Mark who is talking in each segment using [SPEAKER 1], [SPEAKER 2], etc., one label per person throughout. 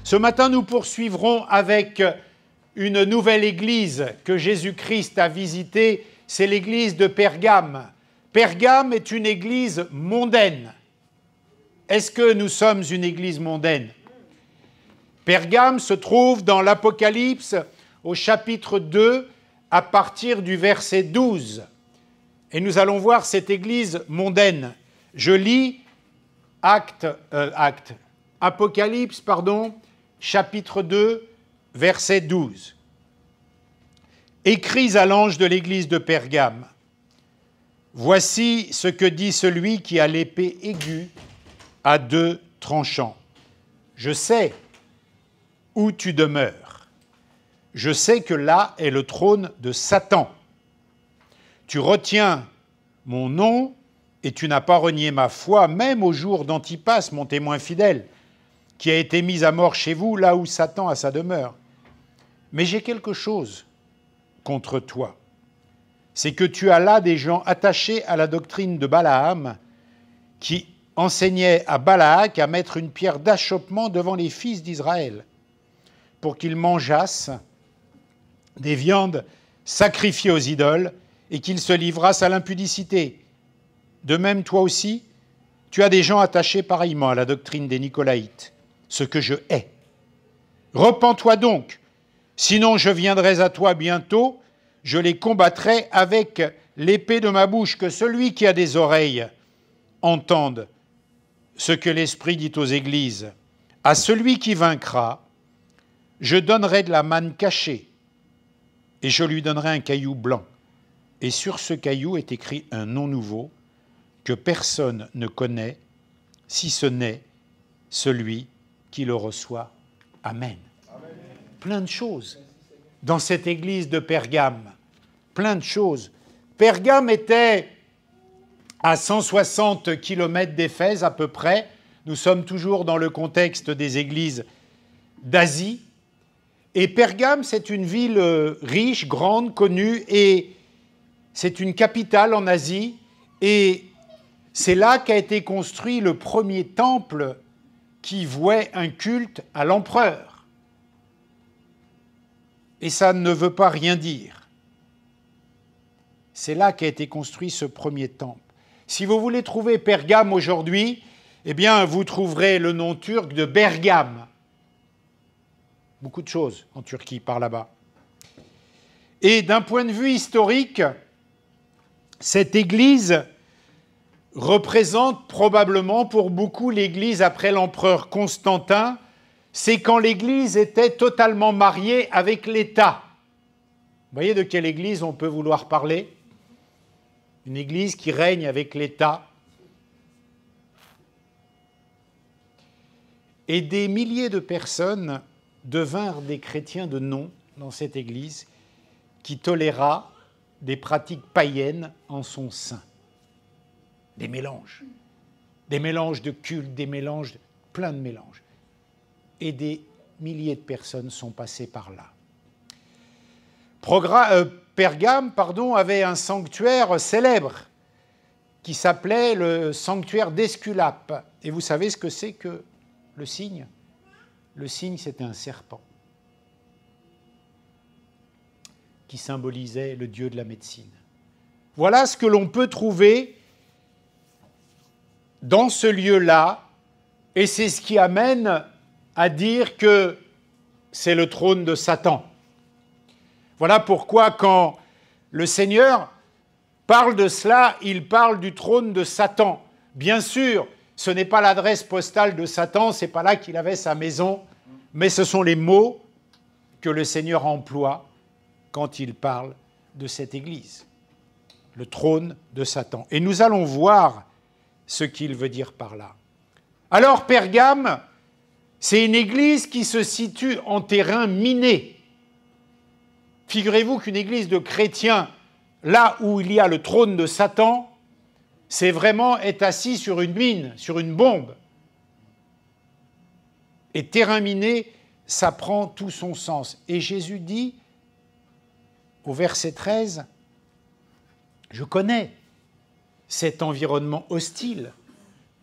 [SPEAKER 1] Ce matin, nous poursuivrons avec une nouvelle église que Jésus-Christ a visitée, c'est l'église de Pergame. Pergame est une église mondaine. Est-ce que nous sommes une église mondaine? Pergame se trouve dans l'Apocalypse au chapitre 2 à partir du verset 12. Et nous allons voir cette église mondaine. Je lis Apocalypse, chapitre 2, verset 12. Écris à l'ange de l'église de Pergame. Voici ce que dit celui qui a l'épée aiguë à deux tranchants. Je sais où tu demeures. Je sais que là est le trône de Satan. Tu retiens mon nom et tu n'as pas renié ma foi, même au jour d'Antipas, mon témoin fidèle, qui a été mis à mort chez vous, là où Satan a sa demeure. Mais j'ai quelque chose contre toi. C'est que tu as là des gens attachés à la doctrine de Balaam, qui enseignait à Balaak à mettre une pierre d'achoppement devant les fils d'Israël, pour qu'ils mangeassent des viandes sacrifiées aux idoles et qu'ils se livrassent à l'impudicité. De même, toi aussi, tu as des gens attachés pareillement à la doctrine des Nicolaïtes, ce que je hais. Repens-toi donc, sinon je viendrai à toi bientôt, je les combattrai avec l'épée de ma bouche, que celui qui a des oreilles entende ce que l'Esprit dit aux églises. À celui qui vaincra, je donnerai de la manne cachée, et je lui donnerai un caillou blanc. Et sur ce caillou est écrit un nom nouveau que personne ne connaît, si ce n'est celui qui le reçoit. Amen. Amen. Plein de choses dans cette église de Pergame. Plein de choses. Pergame était à 160 km d'Éphèse à peu près. Nous sommes toujours dans le contexte des églises d'Asie. Et Pergame, c'est une ville riche, grande, connue, et c'est une capitale en Asie. Et c'est là qu'a été construit le premier temple qui vouait un culte à l'empereur. Et ça ne veut pas rien dire. C'est là qu'a été construit ce premier temple. Si vous voulez trouver Pergame aujourd'hui, eh bien, vous trouverez le nom turc de Bergame. Beaucoup de choses en Turquie par là-bas. Et d'un point de vue historique, cette église représente probablement pour beaucoup l'église après l'empereur Constantin. C'est quand l'église était totalement mariée avec l'État. Vous voyez de quelle église on peut vouloir parler? Une église qui règne avec l'État. Et des milliers de personnes devinrent des chrétiens de nom dans cette église qui toléra des pratiques païennes en son sein. Des mélanges de cultes, plein de mélanges. Et des milliers de personnes sont passées par là. Pergame avait un sanctuaire célèbre qui s'appelait le sanctuaire d'Esculape. Et vous savez ce que c'est que le cygne? Le cygne, c'était un serpent qui symbolisait le dieu de la médecine. Voilà ce que l'on peut trouver dans ce lieu-là, et c'est ce qui amène à dire que c'est le trône de Satan. Voilà pourquoi quand le Seigneur parle de cela, il parle du trône de Satan. Bien sûr, ce n'est pas l'adresse postale de Satan, ce n'est pas là qu'il avait sa maison, mais ce sont les mots que le Seigneur emploie quand il parle de cette église. Le trône de Satan. Et nous allons voir ce qu'il veut dire par là. Alors, Pergame, c'est une église qui se situe en terrain miné. Figurez-vous qu'une église de chrétiens, là où il y a le trône de Satan, c'est vraiment être assis sur une mine, sur une bombe. Et terrain miné, ça prend tout son sens. Et Jésus dit, au verset 13, « Je connais cet environnement hostile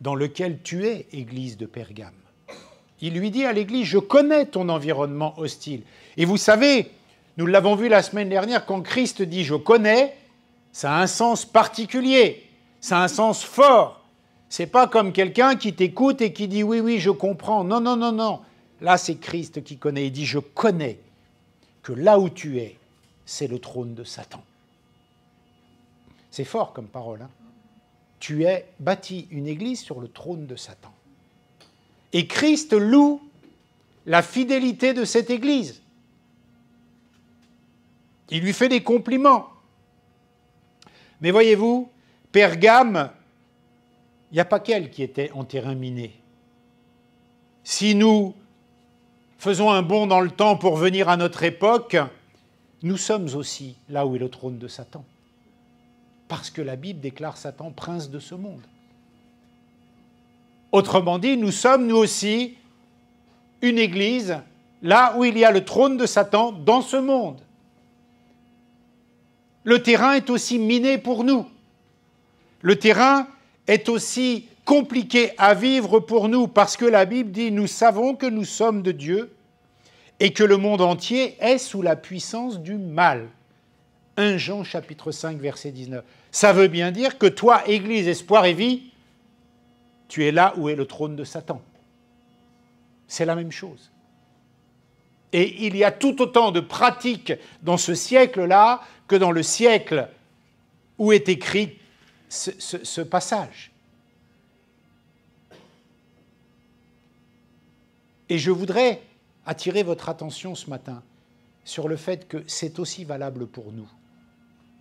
[SPEAKER 1] dans lequel tu es, église de Pergame. » Il lui dit à l'Église, je connais ton environnement hostile. Et vous savez, nous l'avons vu la semaine dernière, quand Christ dit je connais, ça a un sens particulier, ça a un sens fort. C'est pas comme quelqu'un qui t'écoute et qui dit oui, oui, je comprends. Non, non, non, non. Là, c'est Christ qui connaît. Il dit je connais que là où tu es, c'est le trône de Satan. C'est fort comme parole. Hein. Tu as bâti une église sur le trône de Satan. Et Christ loue la fidélité de cette église. Il lui fait des compliments. Mais voyez-vous, Pergame, il n'y a pas qu'elle qui était en terrain miné. Si nous faisons un bond dans le temps pour venir à notre époque, nous sommes aussi là où est le trône de Satan. Parce que la Bible déclare Satan prince de ce monde. Autrement dit, nous sommes, nous aussi, une église là où il y a le trône de Satan dans ce monde. Le terrain est aussi miné pour nous. Le terrain est aussi compliqué à vivre pour nous parce que la Bible dit « Nous savons que nous sommes de Dieu et que le monde entier est sous la puissance du mal. » 1 Jean chapitre 5, verset 19. Ça veut bien dire que toi, Église, Espoir et Vie, tu es là où est le trône de Satan. C'est la même chose. Et il y a tout autant de pratiques dans ce siècle-là que dans le siècle où est écrit ce passage. Et je voudrais attirer votre attention ce matin sur le fait que c'est aussi valable pour nous.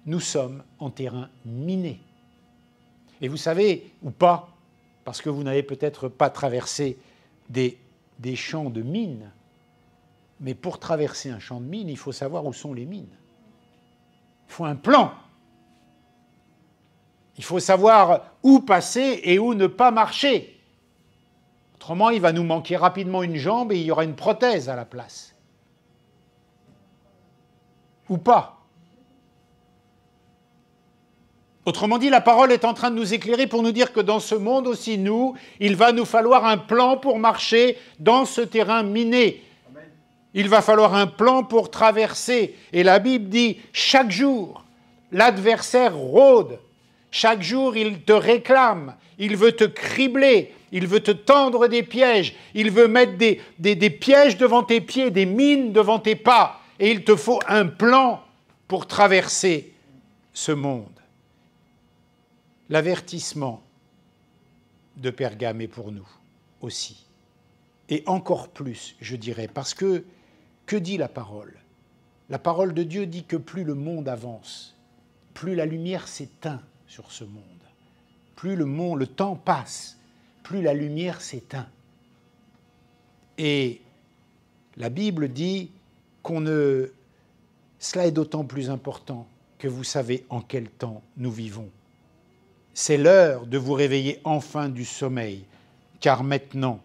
[SPEAKER 1] Nous sommes en terrain miné. Et vous savez, ou pas, parce que vous n'avez peut-être pas traversé des champs de mines, mais pour traverser un champ de mines, il faut savoir où sont les mines. Il faut un plan. Il faut savoir où passer et où ne pas marcher. Autrement, il va nous manquer rapidement une jambe et il y aura une prothèse à la place. Ou pas. Autrement dit, la parole est en train de nous éclairer pour nous dire que dans ce monde aussi, nous, il va nous falloir un plan pour marcher dans ce terrain miné. Amen. Il va falloir un plan pour traverser. Et la Bible dit, chaque jour, l'adversaire rôde. Chaque jour, il te réclame. Il veut te cribler. Il veut te tendre des pièges. Il veut mettre des pièges devant tes pieds, des mines devant tes pas. Et il te faut un plan pour traverser ce monde. L'avertissement de Pergame est pour nous aussi. Et encore plus, je dirais, parce que dit la parole? La parole de Dieu dit que plus le monde avance, plus la lumière s'éteint sur ce monde. Plus le temps passe, plus la lumière s'éteint. Et la Bible dit cela est d'autant plus important que vous savez en quel temps nous vivons. C'est l'heure de vous réveiller enfin du sommeil, car maintenant,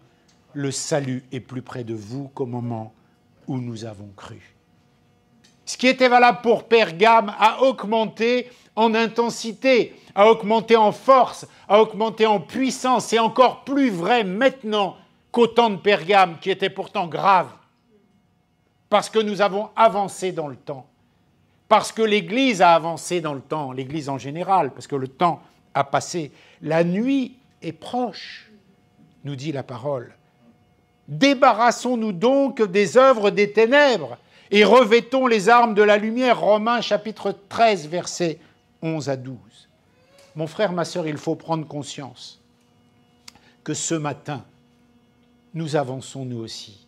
[SPEAKER 1] le salut est plus près de vous qu'au moment où nous avons cru. Ce qui était valable pour Pergame a augmenté en intensité, a augmenté en force, a augmenté en puissance. C'est encore plus vrai maintenant qu'au temps de Pergame, qui était pourtant grave. Parce que nous avons avancé dans le temps. Parce que l'Église a avancé dans le temps, l'Église en général, parce que le temps a passé. La nuit est proche, nous dit la parole. Débarrassons-nous donc des œuvres des ténèbres et revêtons les armes de la lumière. Romains chapitre 13, versets 11 à 12. Mon frère, ma sœur, il faut prendre conscience que ce matin, nous avançons nous aussi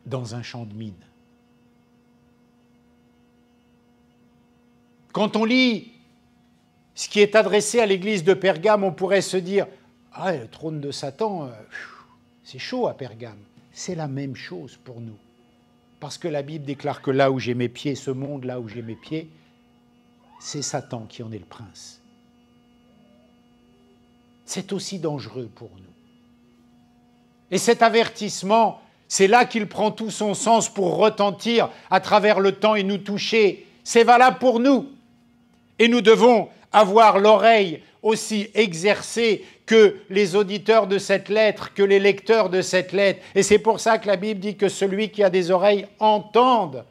[SPEAKER 1] dans un champ de mine. Quand on lit ce qui est adressé à l'église de Pergame, on pourrait se dire « Ah, le trône de Satan, c'est chaud à Pergame. » C'est la même chose pour nous. Parce que la Bible déclare que là où j'ai mes pieds, ce monde là où j'ai mes pieds, c'est Satan qui en est le prince. C'est aussi dangereux pour nous. Et cet avertissement, c'est là qu'il prend tout son sens pour retentir à travers le temps et nous toucher. C'est valable pour nous. Et nous devons avoir l'oreille aussi exercé que les auditeurs de cette lettre, que les lecteurs de cette lettre. Et c'est pour ça que la Bible dit que celui qui a des oreilles entende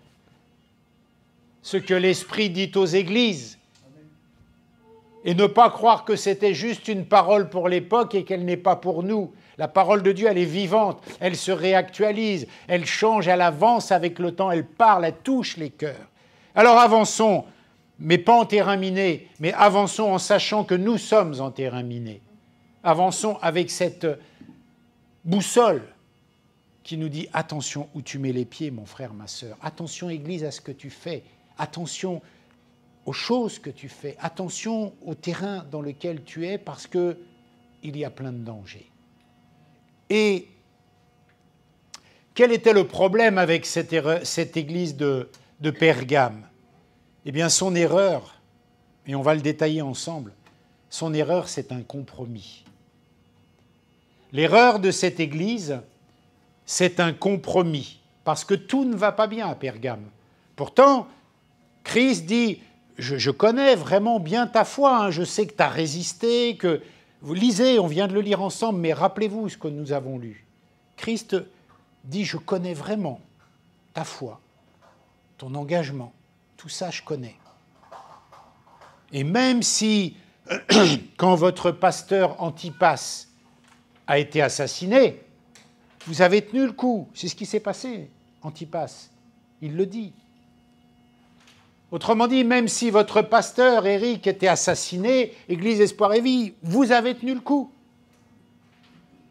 [SPEAKER 1] ce que l'Esprit dit aux églises. Et ne pas croire que c'était juste une parole pour l'époque et qu'elle n'est pas pour nous. La parole de Dieu, elle est vivante, elle se réactualise, elle change, elle avance avec le temps, elle parle, elle touche les cœurs. Alors avançons, mais pas en terrain miné, mais avançons en sachant que nous sommes en terrain miné. Avançons avec cette boussole qui nous dit « Attention où tu mets les pieds, mon frère, ma sœur. Attention, Église, à ce que tu fais. Attention aux choses que tu fais. Attention au terrain dans lequel tu es parce qu'il y a plein de dangers. » Et quel était le problème avec cette église de Pergame? Eh bien, son erreur, et on va le détailler ensemble, son erreur, c'est un compromis. L'erreur de cette église, c'est un compromis, parce que tout ne va pas bien à Pergame. Pourtant, Christ dit, je connais vraiment bien ta foi, hein, je sais que tu as résisté, que... Vous lisez, on vient de le lire ensemble, mais rappelez-vous ce que nous avons lu. Christ dit, je connais vraiment ta foi, ton engagement, tout ça je connais. Et même si, quand votre pasteur Antipas a été assassiné, vous avez tenu le coup. C'est ce qui s'est passé, Antipas. Il le dit. Autrement dit, même si votre pasteur Éric était assassiné, Église Espoir et Vie, vous avez tenu le coup.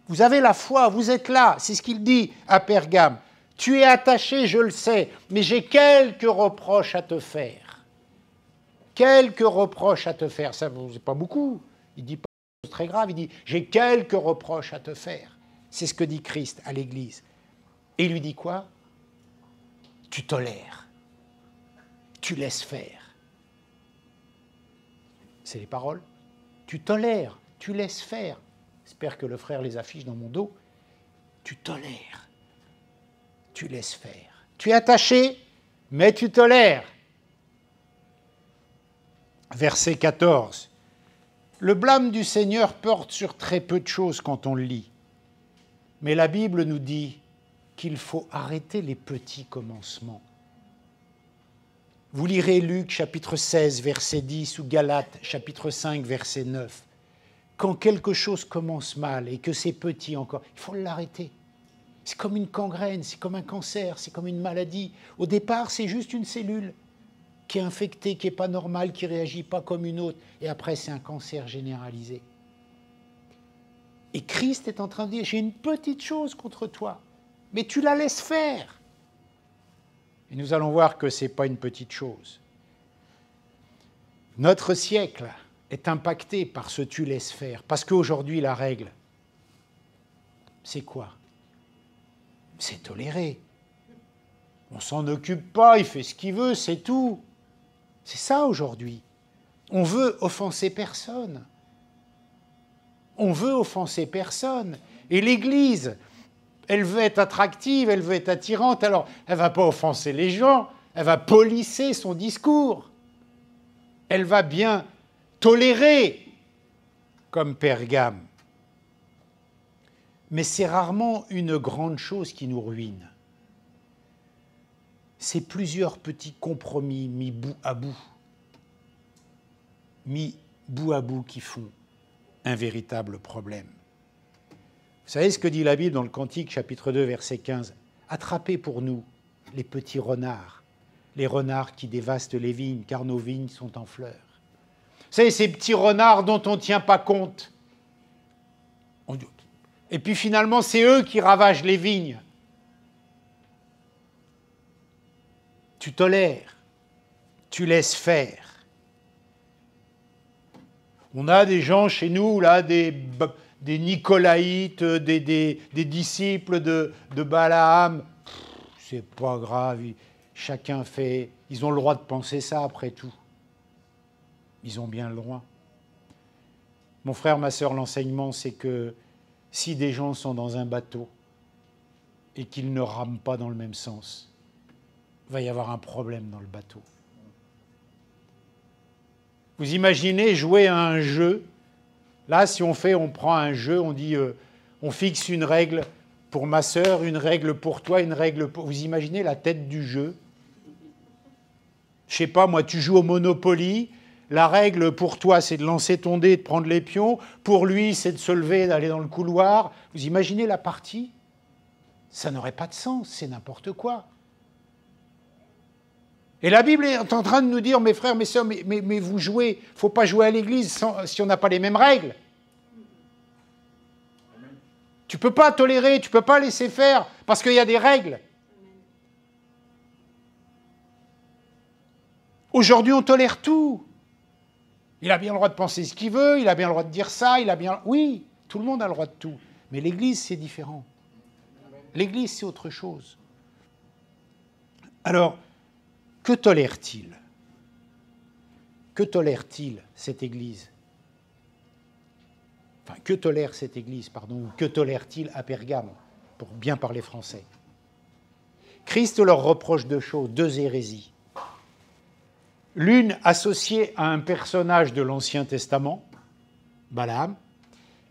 [SPEAKER 1] Vous avez la foi, vous êtes là. C'est ce qu'il dit à Pergame. Tu es attaché, je le sais, mais j'ai quelques reproches à te faire. Quelques reproches à te faire. Ça, c'est pas beaucoup. Il dit pas quelque chose de très grave. Il dit, j'ai quelques reproches à te faire. C'est ce que dit Christ à l'Église. Et il lui dit quoi? Tu tolères. Tu laisses faire. C'est les paroles. Tu tolères, tu laisses faire. J'espère que le frère les affiche dans mon dos. Tu tolères, tu laisses faire. Tu es attaché, mais tu tolères. Verset 14. Le blâme du Seigneur porte sur très peu de choses quand on le lit. Mais la Bible nous dit qu'il faut arrêter les petits commencements. Vous lirez Luc chapitre 16, verset 10 ou Galates chapitre 5, verset 9. Quand quelque chose commence mal et que c'est petit encore, il faut l'arrêter. C'est comme une gangrène, c'est comme un cancer, c'est comme une maladie. Au départ, c'est juste une cellule qui est infectée, qui n'est pas normale, qui ne réagit pas comme une autre. Et après, c'est un cancer généralisé. Et Christ est en train de dire, j'ai une petite chose contre toi, mais tu la laisses faire. Et nous allons voir que ce n'est pas une petite chose. Notre siècle est impacté par ce « tu laisses faire ». Parce qu'aujourd'hui, la règle, c'est quoi? C'est tolérer. On ne s'en occupe pas, il fait ce qu'il veut, c'est tout. C'est ça aujourd'hui. On veut offenser personne. On veut offenser personne. Et l'Église... elle veut être attractive, elle veut être attirante, alors elle ne va pas offenser les gens, elle va polisser son discours. Elle va bien tolérer, comme Pergame. Mais c'est rarement une grande chose qui nous ruine. C'est plusieurs petits compromis mis bout à bout qui font un véritable problème. Vous savez ce que dit la Bible dans le Cantique, chapitre 2, verset 15 ? Attrapez pour nous les petits renards, les renards qui dévastent les vignes, car nos vignes sont en fleurs. Vous savez, ces petits renards dont on ne tient pas compte. Et puis finalement, c'est eux qui ravagent les vignes. Tu tolères, tu laisses faire. On a des gens chez nous, là, des Nicolaïtes, des disciples de Balaam. C'est pas grave, chacun fait... Ils ont le droit de penser ça, après tout. Ils ont bien le droit. Mon frère, ma sœur, l'enseignement, c'est que si des gens sont dans un bateau et qu'ils ne rament pas dans le même sens, il va y avoir un problème dans le bateau. Vous imaginez jouer à un jeu Là, si on prend un jeu, on dit, on fixe une règle pour ma sœur, une règle pour toi, une règle pour... Vous imaginez la tête du jeu? Je sais pas, moi, tu joues au Monopoly, la règle pour toi, c'est de lancer ton dé, de prendre les pions. Pour lui, c'est de se lever, d'aller dans le couloir. Vous imaginez la partie? Ça n'aurait pas de sens, c'est n'importe quoi. Et la Bible est en train de nous dire, mes frères, mes sœurs, mais vous jouez, il ne faut pas jouer à l'église si on n'a pas les mêmes règles. Tu ne peux pas tolérer, tu ne peux pas laisser faire, parce qu'il y a des règles. Aujourd'hui, on tolère tout. Il a bien le droit de penser ce qu'il veut, il a bien le droit de dire ça, il a bien... Oui, tout le monde a le droit de tout. Mais l'Église, c'est différent. L'Église, c'est autre chose. Alors, que tolère-t-il? Que tolère-t-il, cette Église? Enfin, que tolère cette Église, pardon, ou que tolère-t-il à Pergame, pour bien parler français? Christ leur reproche deux choses, deux hérésies. L'une associée à un personnage de l'Ancien Testament, Balaam,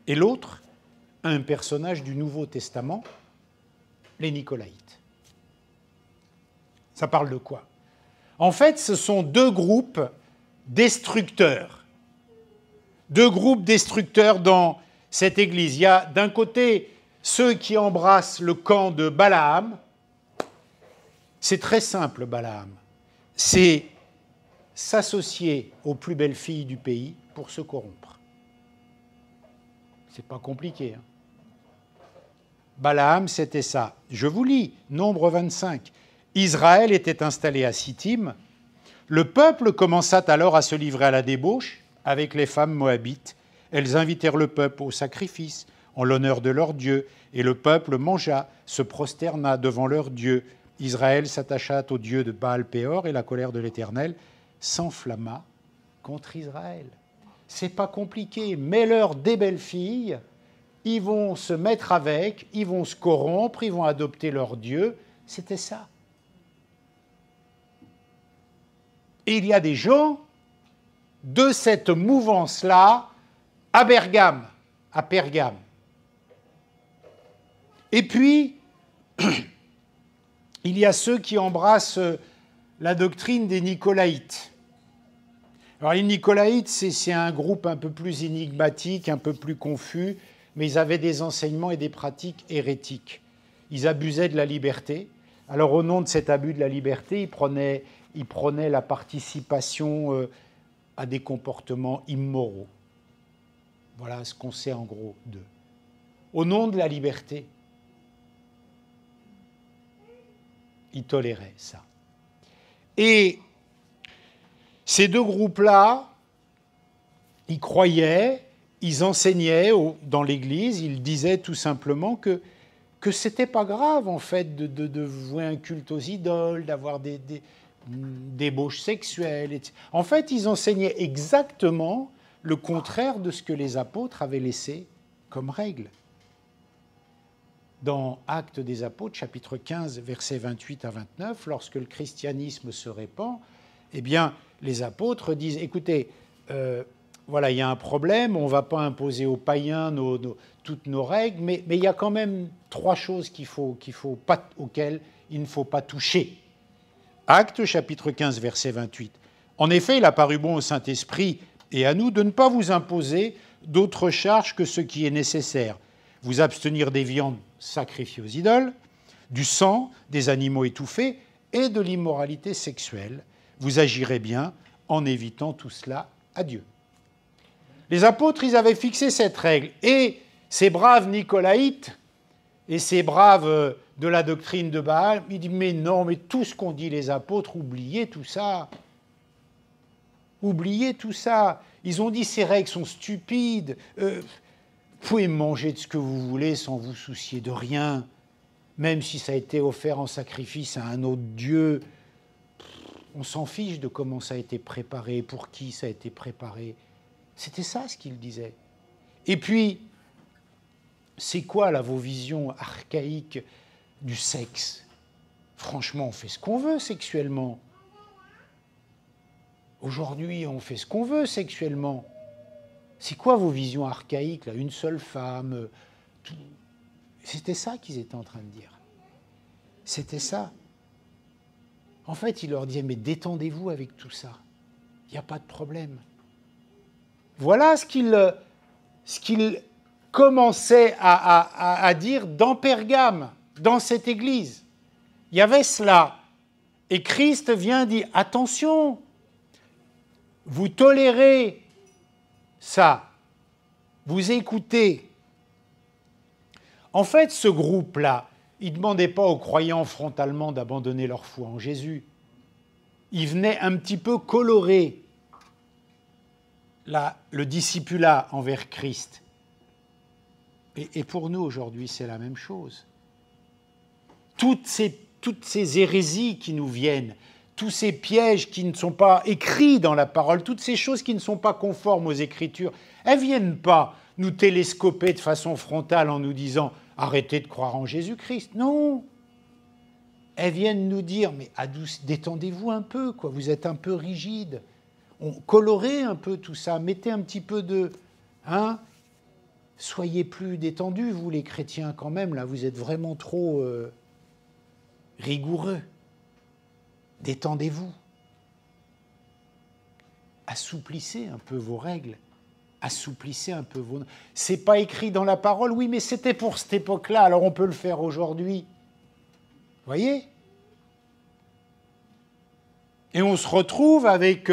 [SPEAKER 1] et l'autre à un personnage du Nouveau Testament, les Nicolaïtes. Ça parle de quoi? En fait, ce sont deux groupes destructeurs. Deux groupes destructeurs dans cette Église. Il y a d'un côté ceux qui embrassent le camp de Balaam. C'est très simple, Balaam. C'est s'associer aux plus belles filles du pays pour se corrompre. C'est pas compliqué. Hein. Balaam, c'était ça. Je vous lis, Nombre 25. Israël était installé à Sittim. Le peuple commença alors à se livrer à la débauche avec les femmes moabites. Elles invitèrent le peuple au sacrifice en l'honneur de leur Dieu, et le peuple mangea, se prosterna devant leur Dieu. Israël s'attacha au Dieu de Baal-Péor, et la colère de l'Éternel s'enflamma contre Israël. C'est pas compliqué. Mets-leur des belles filles, ils vont se mettre avec, ils vont se corrompre, ils vont adopter leur Dieu. C'était ça. Et il y a des gens de cette mouvance-là à Pergame. Et puis, il y a ceux qui embrassent la doctrine des Nicolaïtes. Alors les Nicolaïtes, c'est un groupe un peu plus énigmatique, un peu plus confus, mais ils avaient des enseignements et des pratiques hérétiques. Ils abusaient de la liberté. Alors au nom de cet abus de la liberté, ils prenaient la participation à des comportements immoraux. Voilà ce qu'on sait en gros d'eux. Au nom de la liberté, ils toléraient ça. Et ces deux groupes-là, ils croyaient, ils enseignaient dans l'Église, ils disaient tout simplement que c'était pas grave, en fait, de vouer un culte aux idoles, d'avoir des débauches sexuelles. Etc. En fait, ils enseignaient exactement le contraire de ce que les apôtres avaient laissé comme règle. Dans Actes des Apôtres, chapitre 15, versets 28 à 29, lorsque le christianisme se répand, eh bien, les apôtres disent, écoutez, voilà, il y a un problème, on ne va pas imposer aux païens toutes nos règles, mais il y a quand même trois choses auxquelles il ne faut pas toucher. Actes, chapitre 15, verset 28. En effet, il a paru bon au Saint-Esprit et à nous de ne pas vous imposer d'autres charges que ce qui est nécessaire. Vous abstenir des viandes sacrifiées aux idoles, du sang, des animaux étouffés et de l'immoralité sexuelle. Vous agirez bien en évitant tout cela à Dieu. Les apôtres, ils avaient fixé cette règle. Et ces braves Nicolaïtes et ces braves de la doctrine de Baal, ils disent, mais non, mais tout ce qu'ont dit les apôtres, oubliez tout ça. Oubliez tout ça. Ils ont dit, ces règles sont stupides. Vous pouvez manger de ce que vous voulez sans vous soucier de rien. Même si ça a été offert en sacrifice à un autre Dieu. On s'en fiche de comment ça a été préparé, pour qui ça a été préparé. C'était ça ce qu'ils disaient. Et puis, c'est quoi là vos visions archaïques du sexe? Franchement, on fait ce qu'on veut sexuellement. Aujourd'hui, on fait ce qu'on veut sexuellement. C'est quoi vos visions archaïques, là? Une seule femme tout... C'était ça qu'ils étaient en train de dire. C'était ça. En fait, il leur disait, mais détendez-vous avec tout ça. Il n'y a pas de problème. Voilà ce qu'il commençait à dire dans Pergame, dans cette église. Il y avait cela. Et Christ vient dire, attention, vous tolérez ça, vous écoutez. En fait, ce groupe-là, il ne demandait pas aux croyants frontalement d'abandonner leur foi en Jésus. Il venait un petit peu colorer le discipulat envers Christ. Et pour nous, aujourd'hui, c'est la même chose. Toutes ces hérésies qui nous viennent, tous ces pièges qui ne sont pas écrits dans la parole, toutes ces choses qui ne sont pas conformes aux Écritures, elles ne viennent pas nous télescoper de façon frontale en nous disant « Arrêtez de croire en Jésus-Christ ». Non. Elles viennent nous dire « Mais détendez-vous un peu, quoi. Vous êtes un peu rigide. Colorez un peu tout ça, mettez un petit peu de... Soyez plus détendus, vous les chrétiens quand même, là, vous êtes vraiment trop rigoureux. Détendez-vous. Assouplissez un peu vos règles. Assouplissez un peu vos... C'est pas écrit dans la parole, oui, mais c'était pour cette époque-là, alors on peut le faire aujourd'hui. Vous voyez? Et on se retrouve avec...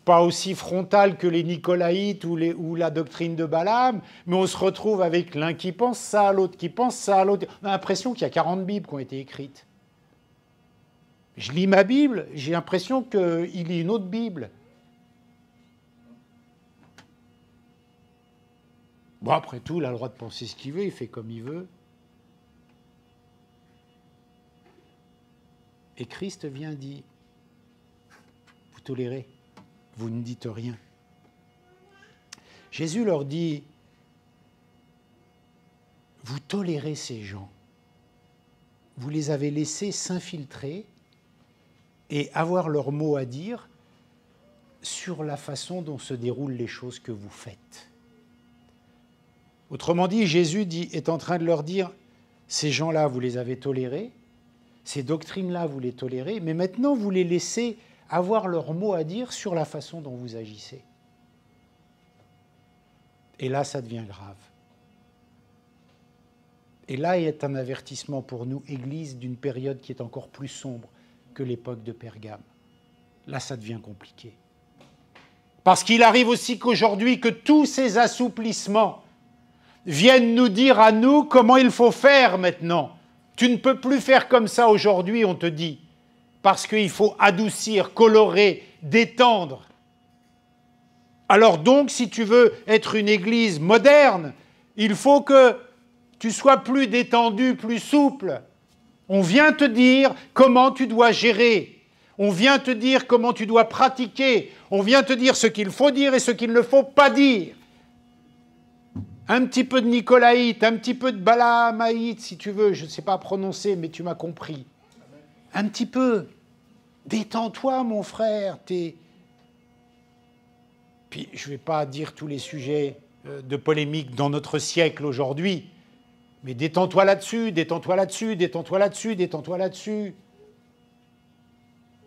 [SPEAKER 1] pas aussi frontal que les Nicolaïtes ou la doctrine de Balaam, mais on se retrouve avec l'un qui pense ça, l'autre qui pense ça, l'autre... On a l'impression qu'il y a 40 Bibles qui ont été écrites. Je lis ma Bible, j'ai l'impression qu'il lit une autre Bible. Bon, après tout, il a le droit de penser ce qu'il veut, il fait comme il veut. Et Christ vient dire, vous tolérez, vous ne dites rien. Jésus leur dit, vous tolérez ces gens, vous les avez laissés s'infiltrer et avoir leur mot à dire sur la façon dont se déroulent les choses que vous faites. Autrement dit, Jésus est en train de leur dire, ces gens-là, vous les avez tolérés, ces doctrines-là, vous les tolérez, mais maintenant, vous les laissez avoir leur mot à dire sur la façon dont vous agissez. Et là, ça devient grave. Et là, il y a un avertissement pour nous, Église, d'une période qui est encore plus sombre que l'époque de Pergame. Là, ça devient compliqué. Parce qu'il arrive aussi qu'aujourd'hui, que tous ces assouplissements viennent nous dire à nous comment il faut faire maintenant. Tu ne peux plus faire comme ça aujourd'hui, on te dit, parce qu'il faut adoucir, colorer, détendre. Alors donc, si tu veux être une église moderne, il faut que tu sois plus détendu, plus souple. On vient te dire comment tu dois gérer. On vient te dire comment tu dois pratiquer. On vient te dire ce qu'il faut dire et ce qu'il ne faut pas dire. Un petit peu de nicolaïte, un petit peu de balaamaïte, si tu veux, je ne sais pas prononcer, mais tu m'as compris. Un petit peu. Détends-toi, mon frère. Puis, je ne vais pas dire tous les sujets de polémique dans notre siècle aujourd'hui, mais détends-toi là-dessus, détends-toi là-dessus, détends-toi là-dessus, détends-toi là-dessus.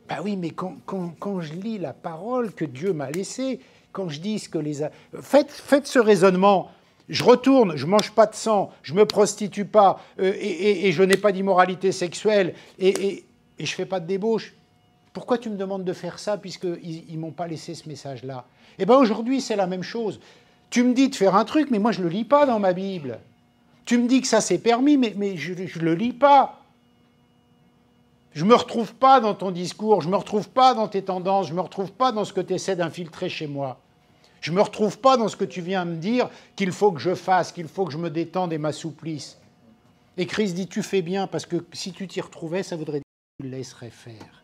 [SPEAKER 1] Ben oui, mais quand je lis la parole que Dieu m'a laissée, quand je dis ce que les... Faites ce raisonnement. Je retourne, je ne mange pas de sang, je ne me prostitue pas, et je n'ai pas d'immoralité sexuelle, et je ne fais pas de débauche. Pourquoi tu me demandes de faire ça puisqu'ils ne m'ont pas laissé ce message-là? Eh bien aujourd'hui, c'est la même chose. Tu me dis de faire un truc, mais moi je ne le lis pas dans ma Bible. Tu me dis que ça c'est permis, mais je ne le lis pas. Je ne me retrouve pas dans ton discours, je ne me retrouve pas dans tes tendances, je ne me retrouve pas dans ce que tu essaies d'infiltrer chez moi. Je ne me retrouve pas dans ce que tu viens me dire qu'il faut que je fasse, qu'il faut que je me détende et m'assouplisse. Et Christ dit, tu fais bien, parce que si tu t'y retrouvais, ça voudrait dire que tu le laisserais faire.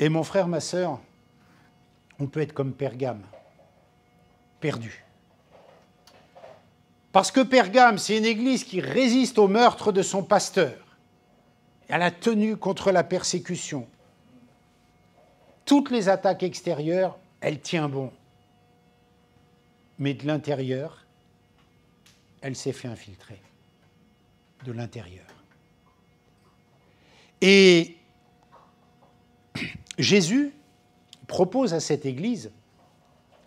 [SPEAKER 1] Et mon frère, ma sœur, on peut être comme Pergame, perdu. Parce que Pergame, c'est une église qui résiste au meurtre de son pasteur, à la tenue contre la persécution. toutes les attaques extérieures, elle tient bon. Mais de l'intérieur, elle s'est fait infiltrer. De l'intérieur. Et Jésus propose à cette Église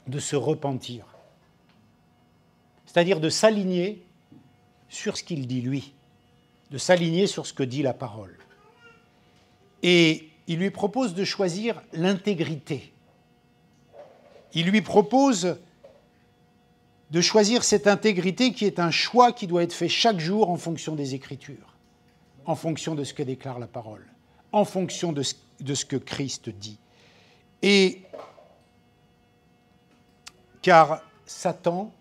[SPEAKER 1] de se repentir. C'est-à-dire de s'aligner sur ce qu'il dit lui, de s'aligner sur ce que dit la parole. Et il lui propose de choisir l'intégrité. Il lui propose de choisir cette intégrité qui est un choix qui doit être fait chaque jour en fonction des Écritures, en fonction de ce que déclare la parole, en fonction de ce que Christ dit. Et car Satan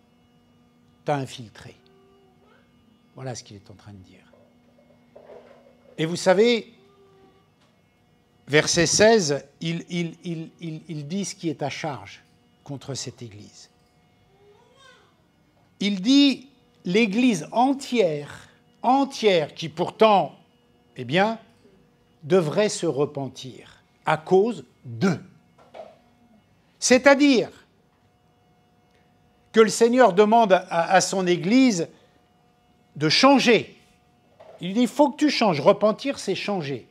[SPEAKER 1] t'a infiltré. Voilà ce qu'il est en train de dire. Et vous savez, verset 16, il dit ce qui est à charge contre cette Église. Il dit l'Église entière, qui pourtant, eh bien, devrait se repentir à cause d'eux. C'est-à-dire que le Seigneur demande à son Église de changer. Il dit, il faut que tu changes. Repentir, c'est changer.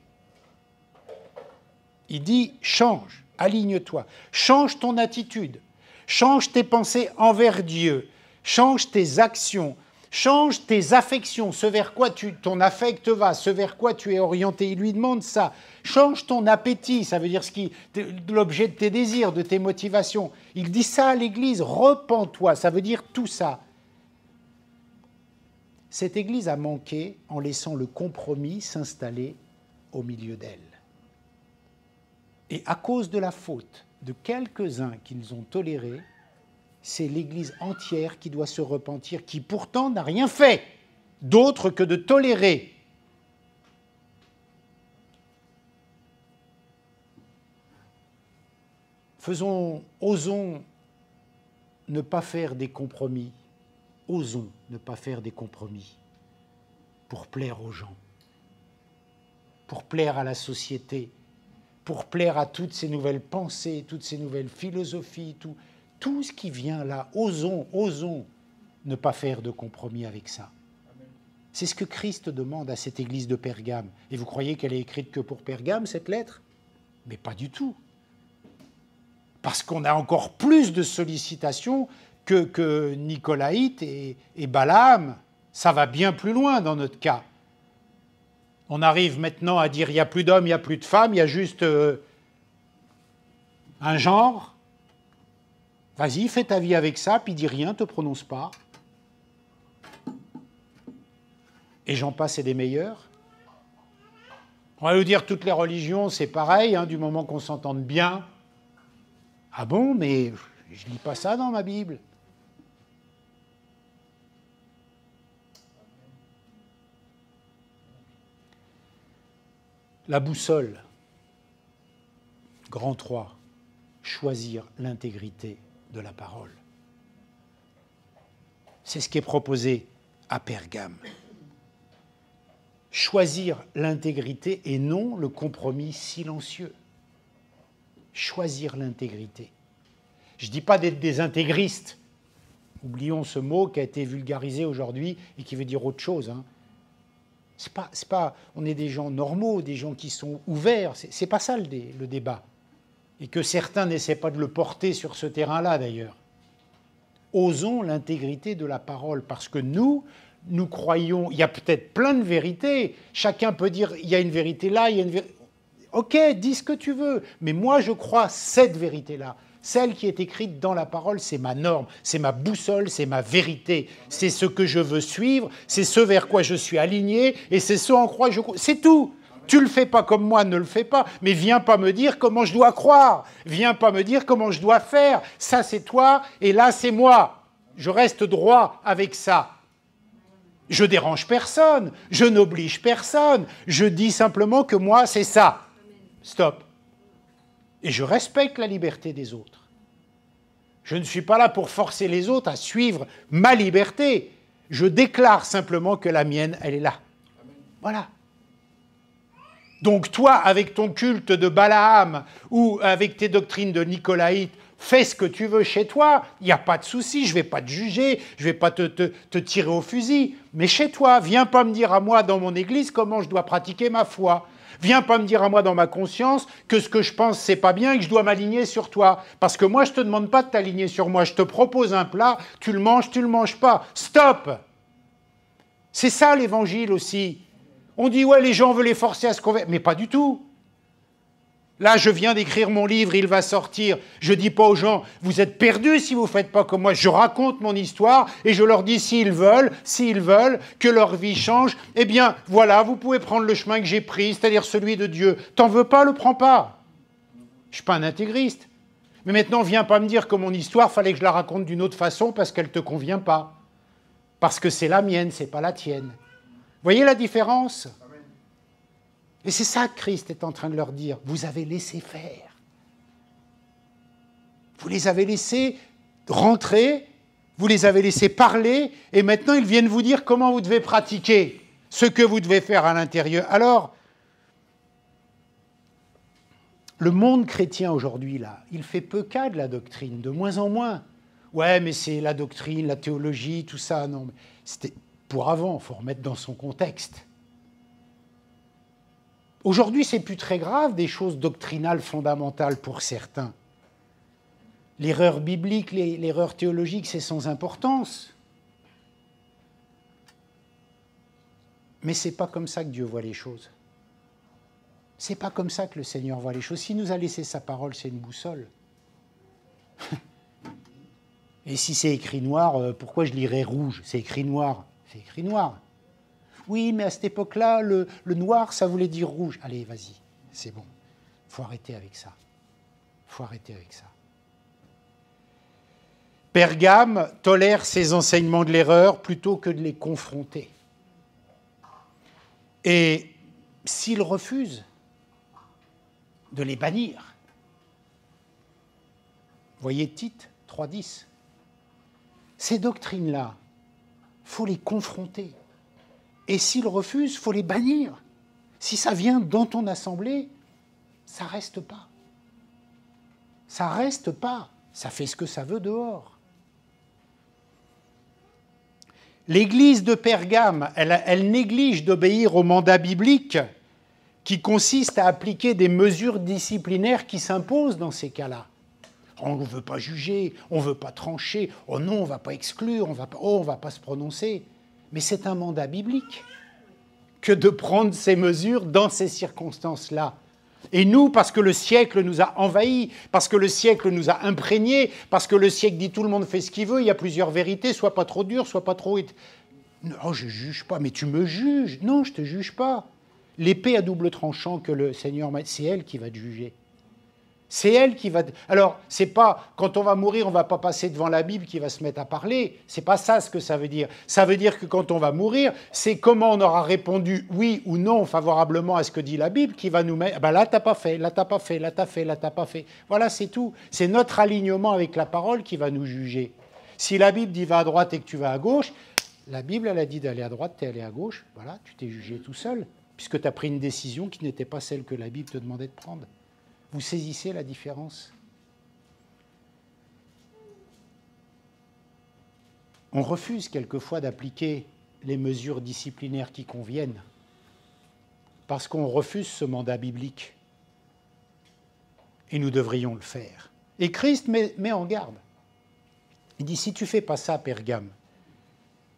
[SPEAKER 1] Il dit, change, aligne-toi. Change ton attitude. Change tes pensées envers Dieu. Change tes actions. Change tes affections, ce vers quoi ton affect va, ce vers quoi tu es orienté. Il lui demande ça. Change ton appétit, ça veut dire l'objet de tes désirs, de tes motivations. Il dit ça à l'Église, repens-toi, ça veut dire tout ça. Cette Église a manqué en laissant le compromis s'installer au milieu d'elle. Et à cause de la faute de quelques-uns qu'ils ont tolérés, c'est l'Église entière qui doit se repentir, qui pourtant n'a rien fait d'autre que de tolérer. Osons ne pas faire des compromis. Osons ne pas faire des compromis pour plaire aux gens, pour plaire à la société, pour plaire à toutes ces nouvelles pensées, toutes ces nouvelles philosophies, tout ce qui vient là. Osons ne pas faire de compromis avec ça. C'est ce que Christ demande à cette église de Pergame. Et vous croyez qu'elle est écrite que pour Pergame, cette lettre? Mais pas du tout. Parce qu'on a encore plus de sollicitations que Nicolaïte et Balaam. Ça va bien plus loin dans notre cas. On arrive maintenant à dire il n'y a plus d'hommes, il n'y a plus de femmes, il y a juste un genre. Vas-y, fais ta vie avec ça, puis dis rien, te prononce pas. Et j'en passe et des meilleurs. On va nous dire toutes les religions, c'est pareil, hein, du moment qu'on s'entende bien. Ah bon, mais je ne lis pas ça dans ma Bible. La boussole, grand 3, choisir l'intégrité de la parole. C'est ce qui est proposé à Pergame. Choisir l'intégrité et non le compromis silencieux. Choisir l'intégrité. Je ne dis pas d'être des intégristes. Oublions ce mot qui a été vulgarisé aujourd'hui et qui veut dire autre chose. Hein. C'est pas, on est des gens normaux, des gens qui sont ouverts. C'est pas ça le débat. Et que certains n'essaient pas de le porter sur ce terrain-là, d'ailleurs. Osons l'intégrité de la parole, parce que nous croyons, il y a peut-être plein de vérités. Chacun peut dire, il y a une vérité là, il y a une vérité... Ok, dis ce que tu veux, mais moi je crois cette vérité-là. Celle qui est écrite dans la parole, c'est ma norme, c'est ma boussole, c'est ma vérité. C'est ce que je veux suivre, c'est ce vers quoi je suis aligné, et c'est ce en quoi je crois. C'est tout. Tu ne le fais pas comme moi, ne le fais pas, mais viens pas me dire comment je dois croire. Viens pas me dire comment je dois faire. Ça, c'est toi, et là, c'est moi. Je reste droit avec ça. Je dérange personne, je n'oblige personne. Je dis simplement que moi, c'est ça. Stop. Et je respecte la liberté des autres. Je ne suis pas là pour forcer les autres à suivre ma liberté. Je déclare simplement que la mienne, elle est là. Voilà. Donc toi, avec ton culte de Balaam ou avec tes doctrines de Nicolaïte, fais ce que tu veux chez toi, il n'y a pas de souci, je ne vais pas te juger, je ne vais pas te tirer au fusil. Mais chez toi, viens pas me dire à moi dans mon église comment je dois pratiquer ma foi. Viens pas me dire à moi dans ma conscience que ce que je pense c'est pas bien et que je dois m'aligner sur toi. Parce que moi je te demande pas de t'aligner sur moi, je te propose un plat, tu le manges pas. Stop! C'est ça l'évangile aussi. On dit ouais les gens veulent les forcer à se convertir, mais pas du tout. Là, je viens d'écrire mon livre, il va sortir. Je ne dis pas aux gens, vous êtes perdus si vous ne faites pas comme moi. Je raconte mon histoire et je leur dis s'ils veulent que leur vie change, eh bien, voilà, vous pouvez prendre le chemin que j'ai pris, c'est-à-dire celui de Dieu. T'en veux pas, le prends pas. Je ne suis pas un intégriste. Mais maintenant, viens pas me dire que mon histoire, fallait que je la raconte d'une autre façon parce qu'elle ne te convient pas. Parce que c'est la mienne, c'est pas la tienne. Vous voyez la différence ? Et c'est ça que Christ est en train de leur dire. Vous avez laissé faire. Vous les avez laissés rentrer, vous les avez laissés parler, et maintenant ils viennent vous dire comment vous devez pratiquer ce que vous devez faire à l'intérieur. Alors, le monde chrétien aujourd'hui, là, il fait peu cas de la doctrine, de moins en moins. Ouais, mais c'est la doctrine, la théologie, tout ça. Non, mais c'était pour avant, il faut remettre dans son contexte. Aujourd'hui, c'est plus très grave, des choses doctrinales fondamentales pour certains. L'erreur biblique, l'erreur théologique, c'est sans importance. Mais ce n'est pas comme ça que Dieu voit les choses. Ce n'est pas comme ça que le Seigneur voit les choses. S'il nous a laissé sa parole, c'est une boussole. Et si c'est écrit noir, pourquoi je lirais rouge? C'est écrit noir. C'est écrit noir. Oui, mais à cette époque-là, le noir, ça voulait dire rouge. Allez, vas-y, c'est bon. Il faut arrêter avec ça. Il faut arrêter avec ça. Pergame tolère ces enseignements de l'erreur plutôt que de les confronter. Et s'il refuse de les bannir, voyez Tite 3.10, ces doctrines-là, il faut les confronter. Et s'ils refusent, il faut les bannir. Si ça vient dans ton assemblée, ça ne reste pas. Ça ne reste pas. Ça fait ce que ça veut dehors. L'Église de Pergame, elle néglige d'obéir au mandat biblique qui consiste à appliquer des mesures disciplinaires qui s'imposent dans ces cas-là. On ne veut pas juger, on ne veut pas trancher, oh non, on ne va pas exclure, on ne va pas se prononcer. Mais c'est un mandat biblique que de prendre ces mesures dans ces circonstances-là. Et nous, parce que le siècle nous a envahis, parce que le siècle nous a imprégnés, parce que le siècle dit tout le monde fait ce qu'il veut, il y a plusieurs vérités, sois pas trop dur, sois pas trop... Non, je ne juge pas, mais tu me juges. Non, je ne te juge pas. L'épée à double tranchant que le Seigneur m'a... C'est elle qui va te juger. C'est elle qui va... Alors, c'est pas, quand on va mourir, on ne va pas passer devant la Bible qui va se mettre à parler. C'est pas ça ce que ça veut dire. Ça veut dire que quand on va mourir, c'est comment on aura répondu oui ou non favorablement à ce que dit la Bible qui va nous mettre... Ben là, t'as pas fait, là, t'as pas fait, là, t'as fait, là, t'as pas fait. Voilà, c'est tout. C'est notre alignement avec la parole qui va nous juger. Si la Bible dit va à droite et que tu vas à gauche, la Bible, elle a dit d'aller à droite, t'es allé à gauche. Voilà, tu t'es jugé tout seul, puisque tu as pris une décision qui n'était pas celle que la Bible te demandait de prendre. Vous saisissez la différence? On refuse quelquefois d'appliquer les mesures disciplinaires qui conviennent parce qu'on refuse ce mandat biblique. Et nous devrions le faire. Et Christ met en garde. Il dit, si tu ne fais pas ça, Pergame,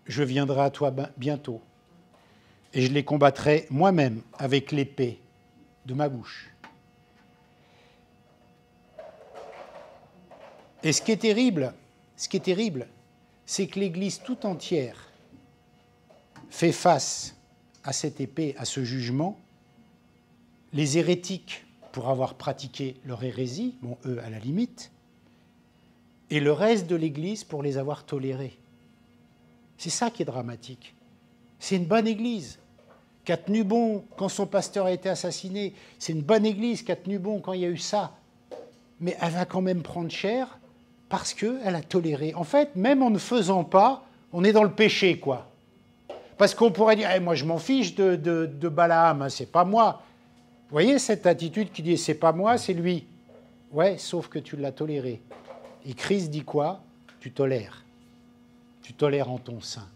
[SPEAKER 1] je viendrai à toi bientôt et je les combattrai moi-même avec l'épée de ma bouche. Et ce qui est terrible, c'est que l'Église tout entière fait face à cette épée, à ce jugement. Les hérétiques pour avoir pratiqué leur hérésie, bon, eux à la limite, et le reste de l'Église pour les avoir tolérés. C'est ça qui est dramatique. C'est une bonne Église qui a tenu bon quand son pasteur a été assassiné. C'est une bonne Église qui a tenu bon quand il y a eu ça. Mais elle va quand même prendre cher parce qu'elle a toléré. En fait, même en ne faisant pas, on est dans le péché, quoi. Parce qu'on pourrait dire, moi je m'en fiche de Balaam, hein, c'est pas moi. Vous voyez cette attitude qui dit « c'est pas moi, c'est lui ». Ouais, sauf que tu l'as toléré. Et Christ dit quoi? Tu tolères. Tu tolères en ton sein.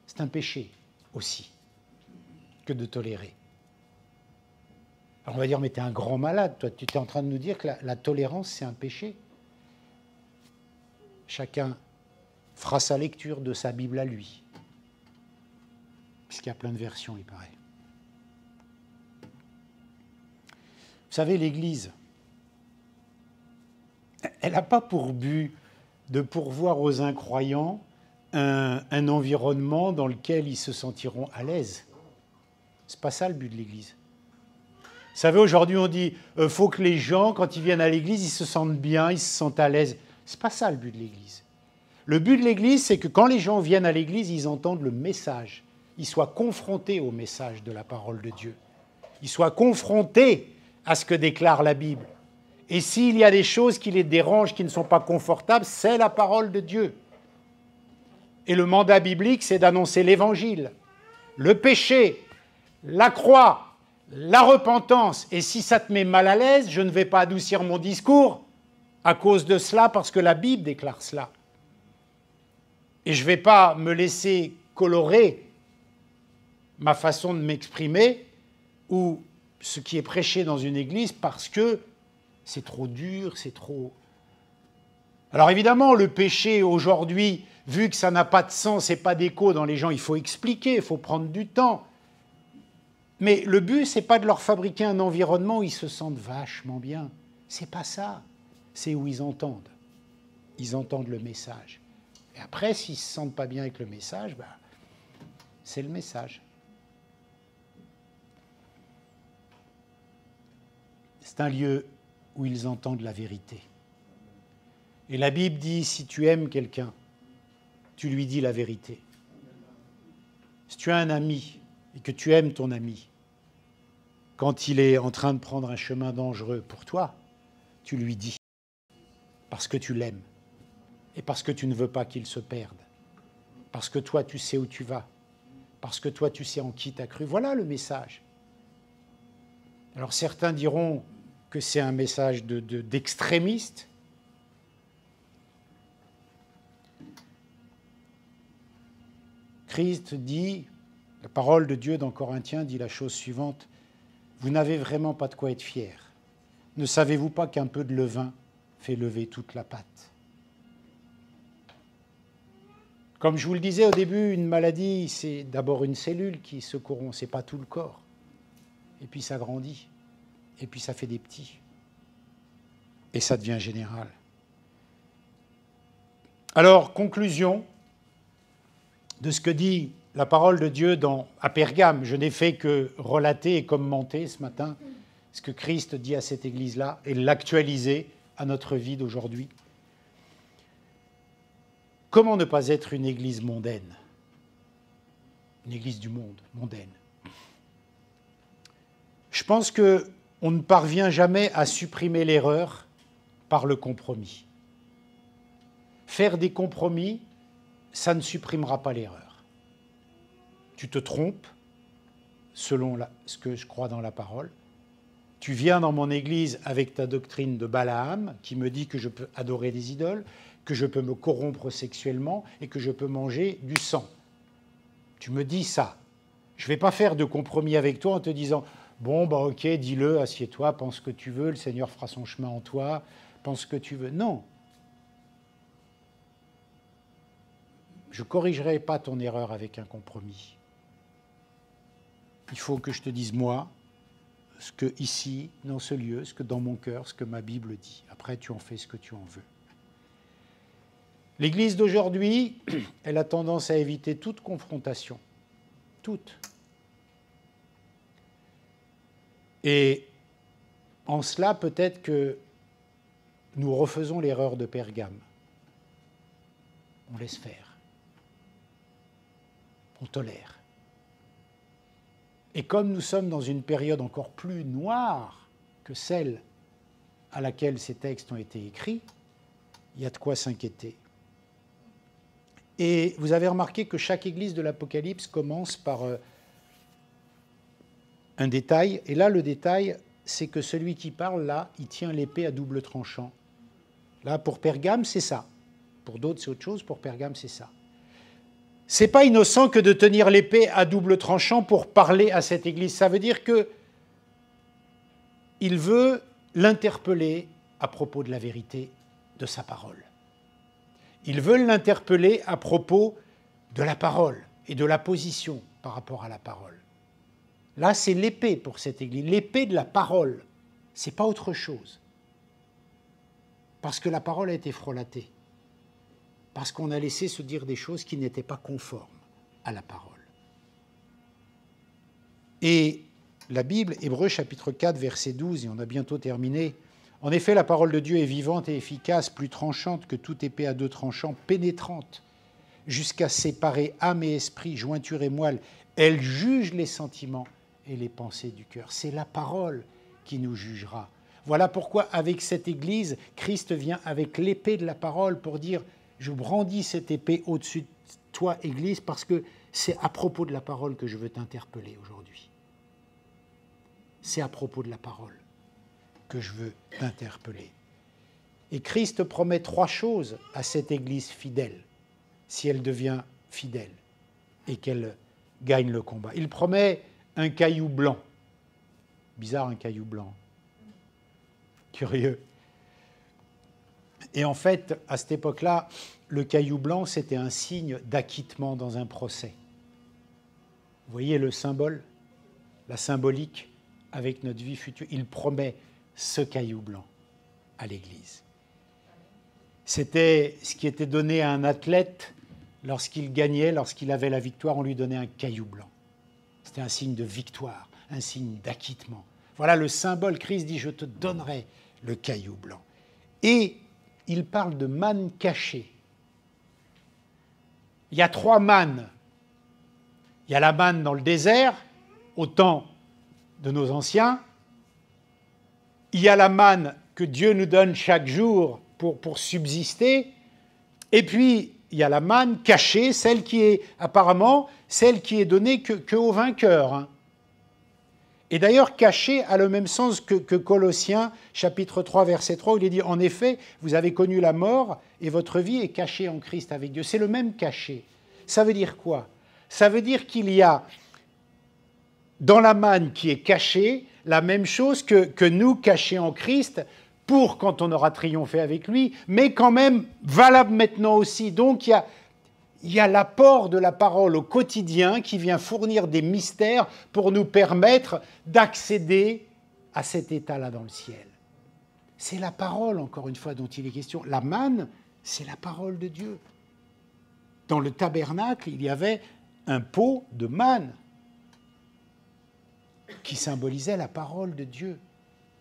[SPEAKER 1] C'est un péché aussi que de tolérer. Alors on va dire, mais tu es un grand malade, toi, tu es en train de nous dire que la tolérance, c'est un péché. Chacun fera sa lecture de sa Bible à lui. Puisqu'il y a plein de versions, il paraît. Vous savez, l'Église, elle n'a pas pour but de pourvoir aux incroyants un environnement dans lequel ils se sentiront à l'aise. C'est pas ça le but de l'Église. Vous savez, aujourd'hui, on dit faut que les gens, quand ils viennent à l'Église, ils se sentent bien, ils se sentent à l'aise. C'est pas ça le but de l'Église. Le but de l'Église, c'est que quand les gens viennent à l'Église, ils entendent le message. Ils soient confrontés au message de la parole de Dieu. Ils soient confrontés à ce que déclare la Bible. Et s'il y a des choses qui les dérangent, qui ne sont pas confortables, c'est la parole de Dieu. Et le mandat biblique, c'est d'annoncer l'Évangile, le péché, la croix, la repentance. Et si ça te met mal à l'aise, je ne vais pas adoucir mon discours à cause de cela, parce que la Bible déclare cela. Et je ne vais pas me laisser colorer ma façon de m'exprimer ou ce qui est prêché dans une église parce que c'est trop dur, c'est trop... Alors évidemment, le péché aujourd'hui, vu que ça n'a pas de sens et pas d'écho dans les gens, il faut expliquer, il faut prendre du temps. Mais le but, ce n'est pas de leur fabriquer un environnement où ils se sentent vachement bien. C'est pas ça. C'est où ils entendent. Ils entendent le message. Et après, s'ils ne se sentent pas bien avec le message, ben, c'est le message. C'est un lieu où ils entendent la vérité. Et la Bible dit, si tu aimes quelqu'un, tu lui dis la vérité. Si tu as un ami et que tu aimes ton ami, quand il est en train de prendre un chemin dangereux pour toi, tu lui dis, parce que tu l'aimes et parce que tu ne veux pas qu'il se perde, parce que toi, tu sais où tu vas, parce que toi, tu sais en qui tu as cru. Voilà le message. Alors certains diront que c'est un message d'extrémiste. Christ dit, la parole de Dieu dans Corinthiens dit la chose suivante, vous n'avez vraiment pas de quoi être fiers. Ne savez-vous pas qu'un peu de levain fait lever toute la pâte? Comme je vous le disais au début, une maladie, c'est d'abord une cellule qui se corrompt, ce n'est pas tout le corps. Et puis ça grandit, et puis ça fait des petits. Et ça devient général. Alors, conclusion de ce que dit la parole de Dieu à Pergame. Je n'ai fait que relater et commenter ce matin ce que Christ dit à cette église-là et l'actualiser à notre vie d'aujourd'hui. Comment ne pas être une église mondaine? Une église du monde, mondaine. Je pense qu'on ne parvient jamais à supprimer l'erreur par le compromis. Faire des compromis, ça ne supprimera pas l'erreur. Tu te trompes, selon ce que je crois dans la parole. Tu viens dans mon église avec ta doctrine de Balaam, qui me dit que je peux adorer des idoles, que je peux me corrompre sexuellement et que je peux manger du sang. Tu me dis ça. Je ne vais pas faire de compromis avec toi en te disant « Bon, bah ok, dis-le, assieds-toi, pense ce que tu veux, le Seigneur fera son chemin en toi, pense ce que tu veux. » Non. Je ne corrigerai pas ton erreur avec un compromis. Il faut que je te dise, moi, ce que ici, dans ce lieu, ce que dans mon cœur, ce que ma Bible dit. Après, tu en fais ce que tu en veux. L'Église d'aujourd'hui, elle a tendance à éviter toute confrontation. Toute. Et en cela, peut-être que nous refaisons l'erreur de Pergame. On laisse faire. On tolère. Et comme nous sommes dans une période encore plus noire que celle à laquelle ces textes ont été écrits, il y a de quoi s'inquiéter. Et vous avez remarqué que chaque église de l'Apocalypse commence par un détail, et là le détail, c'est que celui qui parle, là, il tient l'épée à double tranchant. Là, pour Pergame, c'est ça. Pour d'autres, c'est autre chose, pour Pergame, c'est ça. C'est pas innocent que de tenir l'épée à double tranchant pour parler à cette Église. Ça veut dire que il veut l'interpeller à propos de la vérité de sa parole. Il veut l'interpeller à propos de la parole et de la position par rapport à la parole. Là, c'est l'épée pour cette Église, l'épée de la parole. Ce n'est pas autre chose. Parce que la parole a été frelatée. Parce qu'on a laissé se dire des choses qui n'étaient pas conformes à la parole. Et la Bible, Hébreux chapitre 4, verset 12, et on a bientôt terminé. En effet, la parole de Dieu est vivante et efficace, plus tranchante que toute épée à deux tranchants, pénétrante, jusqu'à séparer âme et esprit, jointure et moelle. Elle juge les sentiments et les pensées du cœur. C'est la parole qui nous jugera. Voilà pourquoi, avec cette Église, Christ vient avec l'épée de la parole pour dire « Je brandis cette épée au-dessus de toi, Église, parce que c'est à propos de la parole que je veux t'interpeller aujourd'hui. C'est à propos de la parole que je veux t'interpeller. » Et Christ promet 3 choses à cette Église fidèle, si elle devient fidèle et qu'elle gagne le combat. Il promet un caillou blanc. Bizarre, un caillou blanc. Curieux. Et en fait, à cette époque-là, le caillou blanc, c'était un signe d'acquittement dans un procès. Vous voyez le symbole, la symbolique avec notre vie future. Il promet ce caillou blanc à l'Église. C'était ce qui était donné à un athlète lorsqu'il gagnait, lorsqu'il avait la victoire, on lui donnait un caillou blanc. C'était un signe de victoire, un signe d'acquittement. Voilà le symbole. Christ dit « Je te donnerai le caillou blanc ». Et il parle de manne cachée. Il y a 3 mannes. Il y a la manne dans le désert, au temps de nos anciens. Il y a la manne que Dieu nous donne chaque jour pour subsister. Et puis, il y a la manne cachée, celle qui est apparemment, celle qui est donnée que aux vainqueurs. Hein. Et d'ailleurs, caché a le même sens que Colossiens, chapitre 3, verset 3, où il est dit « En effet, vous avez connu la mort et votre vie est cachée en Christ avec Dieu. » C'est le même caché. Ça veut dire quoi? Ça veut dire qu'il y a dans la manne qui est cachée la même chose que nous cachés en Christ pour quand on aura triomphé avec lui, mais quand même valable maintenant aussi. Donc il y a l'apport de la parole au quotidien qui vient fournir des mystères pour nous permettre d'accéder à cet état-là dans le ciel. C'est la parole, encore une fois, dont il est question. La manne, c'est la parole de Dieu. Dans le tabernacle, il y avait un pot de manne qui symbolisait la parole de Dieu.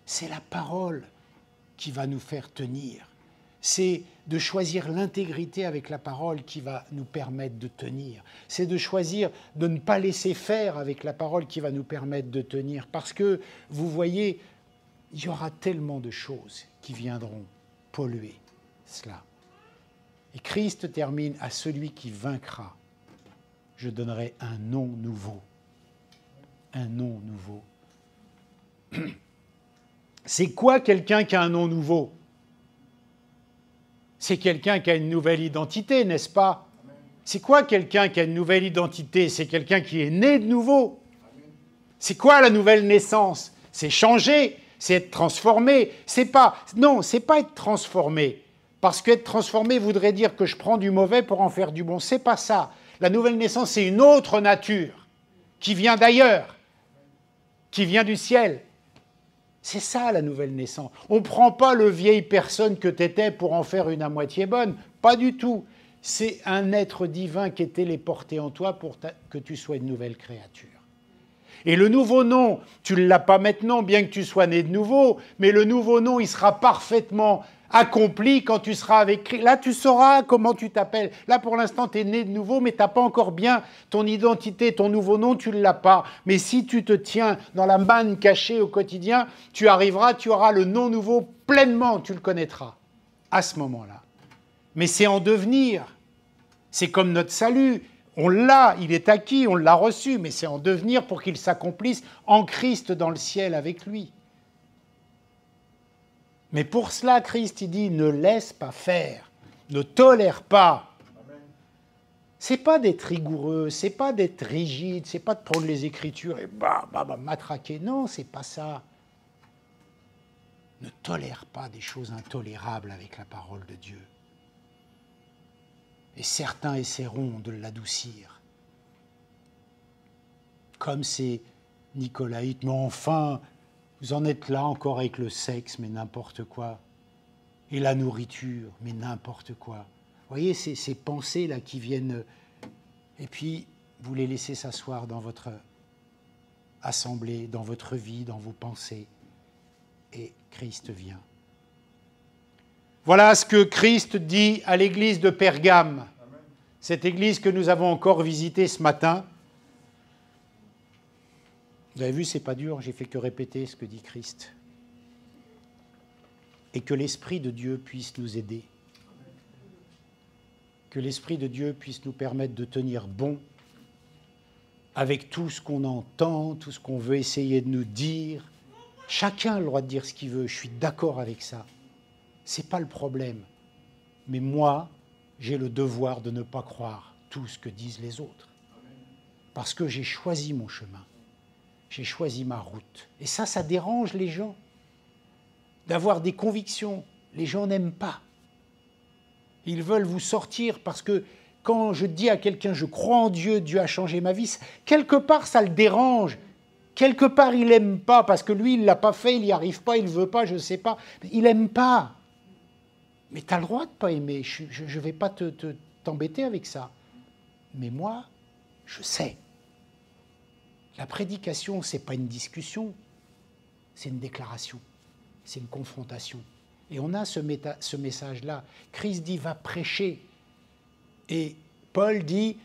[SPEAKER 1] C'est la parole qui va nous faire tenir. C'est de choisir l'intégrité avec la parole qui va nous permettre de tenir. C'est de choisir de ne pas laisser faire avec la parole qui va nous permettre de tenir. Parce que, vous voyez, il y aura tellement de choses qui viendront polluer cela. Et Christ termine à celui qui vaincra. Je donnerai un nom nouveau. Un nom nouveau. C'est quoi quelqu'un qui a un nom nouveau? C'est quelqu'un qui a une nouvelle identité, n'est-ce pas? C'est quoi quelqu'un qui a une nouvelle identité? C'est quelqu'un qui est né de nouveau. C'est quoi la nouvelle naissance? C'est changer, c'est être transformé. Non, c'est pas être transformé. Parce qu'être transformé voudrait dire que je prends du mauvais pour en faire du bon. C'est pas ça. La nouvelle naissance, c'est une autre nature qui vient d'ailleurs, qui vient du ciel. C'est ça la nouvelle naissance. On ne prend pas le vieille personne que tu étais pour en faire une à moitié bonne. Pas du tout. C'est un être divin qui est téléporté en toi pour que tu sois une nouvelle créature. Et le nouveau nom, tu ne l'as pas maintenant, bien que tu sois né de nouveau, mais le nouveau nom, il sera parfaitement accompli quand tu seras avec Christ. Là, tu sauras comment tu t'appelles. Là, pour l'instant, tu es né de nouveau, mais tu n'as pas encore bien ton identité, ton nouveau nom, tu ne l'as pas. Mais si tu te tiens dans la manne cachée au quotidien, tu arriveras, tu auras le nom nouveau pleinement, tu le connaîtras à ce moment-là. Mais c'est en devenir. C'est comme notre salut. On l'a, il est acquis, on l'a reçu, mais c'est en devenir pour qu'il s'accomplisse en Christ dans le ciel avec lui. Mais pour cela, Christ, il dit, ne laisse pas faire, ne tolère pas. C'est pas d'être rigoureux, c'est pas d'être rigide, c'est pas de prendre les Écritures et matraquer. Non, c'est pas ça. Ne tolère pas des choses intolérables avec la parole de Dieu. Et certains essaieront de l'adoucir. Comme ces Nicolaïtes, mais enfin, vous en êtes là encore avec le sexe, mais n'importe quoi. Et la nourriture, mais n'importe quoi. Vous voyez, ces pensées-là qui viennent, et puis vous les laissez s'asseoir dans votre assemblée, dans votre vie, dans vos pensées, et Christ vient. Voilà ce que Christ dit à l'église de Pergame, cette église que nous avons encore visitée ce matin. Vous avez vu, c'est pas dur, j'ai fait que répéter ce que dit Christ. Et que l'Esprit de Dieu puisse nous aider. Que l'Esprit de Dieu puisse nous permettre de tenir bon avec tout ce qu'on entend, tout ce qu'on veut essayer de nous dire. Chacun a le droit de dire ce qu'il veut, je suis d'accord avec ça. Ce n'est pas le problème. Mais moi, j'ai le devoir de ne pas croire tout ce que disent les autres. Parce que j'ai choisi mon chemin. J'ai choisi ma route. Et ça dérange les gens. D'avoir des convictions. Les gens n'aiment pas. Ils veulent vous sortir parce que quand je dis à quelqu'un « je crois en Dieu, Dieu a changé ma vie », quelque part ça le dérange. Quelque part il n'aime pas parce que lui il ne l'a pas fait, il n'y arrive pas, il ne veut pas, je ne sais pas. Il n'aime pas. Mais tu as le droit de ne pas aimer. Je ne vais pas t'embêter avec ça. Mais moi, je sais. La prédication, ce n'est pas une discussion, c'est une déclaration, c'est une confrontation. Et on a ce message-là. Christ dit, va prêcher. Et Paul dit,